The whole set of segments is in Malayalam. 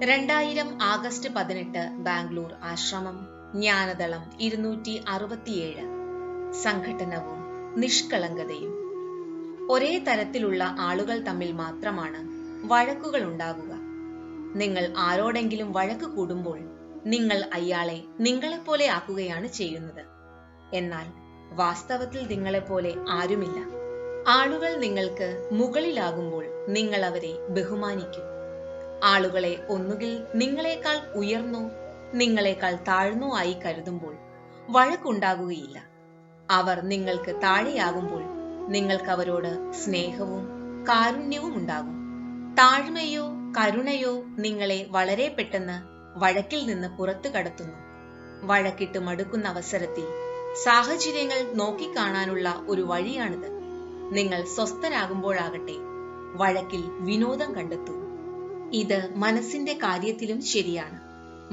2000 ആഗസ്റ്റ് 18 ബാംഗ്ലൂർ ആശ്രമം ജ്ഞാനദളം 267 സംഘട്ടനവും നിഷ്കളങ്കതയും. ഒരേ തരത്തിലുള്ള ആളുകൾ തമ്മിൽ മാത്രമാണ് വഴക്കുകൾ ഉണ്ടാകുക. നിങ്ങൾ ആരോടെങ്കിലും വഴക്ക് കൂടുമ്പോൾ നിങ്ങൾ അയാളെ നിങ്ങളെപ്പോലെ ആക്കുകയാണ് ചെയ്യുന്നത്. എന്നാൽ വാസ്തവത്തിൽ നിങ്ങളെപ്പോലെ ആരുമില്ല. ആളുകൾ നിങ്ങൾക്ക് മുകളിലാകുമ്പോൾ നിങ്ങൾ അവരെ ബഹുമാനിക്കും. ആളുകളെ ഒന്നുകിൽ നിങ്ങളെക്കാൾ ഉയർന്നോ നിങ്ങളെക്കാൾ താഴ്ന്നോ ആയി കരുതുമ്പോൾ വഴക്കുണ്ടാകുകയില്ല. അവർ നിങ്ങൾക്ക് താഴെയാകുമ്പോൾ നിങ്ങൾക്ക് അവരോട് സ്നേഹവും കാരുണ്യവും ഉണ്ടാകും. താഴ്മയോ കരുണയോ നിങ്ങളെ വളരെ പെട്ടെന്ന് വഴക്കിൽ നിന്ന് പുറത്തു കടത്തുന്നു. വഴക്കിട്ട് മടുക്കുന്ന അവസരത്തിൽ സാഹചര്യങ്ങൾ നോക്കിക്കാണാനുള്ള ഒരു വഴിയാണിത്. നിങ്ങൾ സ്വസ്ഥരാകുമ്പോഴാകട്ടെ വഴക്കിൽ വിനോദം കണ്ടെത്തൂ. ഇത് മനസ്സിന്റെ കാര്യത്തിലും ശരിയാണ്.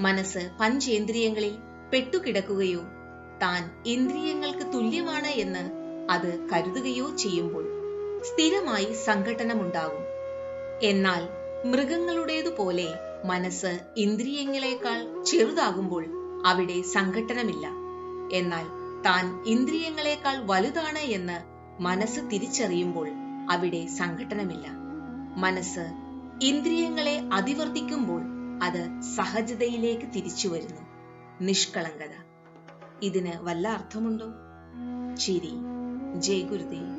മനസ്സ് പഞ്ചേന്ദ്രിയങ്ങളിൽ പെട്ടുകിടക്കുകയോ താൻ ഇന്ദ്രിയങ്ങൾക്ക് തുല്യമാണ് എന്ന് അത് കരുതുകയോ ചെയ്യുമ്പോൾ സ്ഥിരമായി സംഘട്ടനമുണ്ടാകും. എന്നാൽ മൃഗങ്ങളുടേതുപോലെ മനസ്സ് ഇന്ദ്രിയങ്ങളെക്കാൾ ചെറുതാകുമ്പോൾ അവിടെ സംഘട്ടനമില്ല. എന്നാൽ താൻ ഇന്ദ്രിയങ്ങളെക്കാൾ വലുതാണ് എന്ന് മനസ്സ് തിരിച്ചറിയുമ്പോൾ അവിടെ സംഘട്ടനമില്ല. മനസ്സ് ഇന്ദ്രിയങ്ങളെ അതിവർത്തിക്കുമ്പോൾ അത് സഹജതയിലേക്ക് തിരിച്ചു വരുന്നു. നിഷ്കളങ്കത. ഇതിന് വല്ല അർത്ഥമുണ്ടോ? ചിരി. ജയ് ഗുരുദേവ്.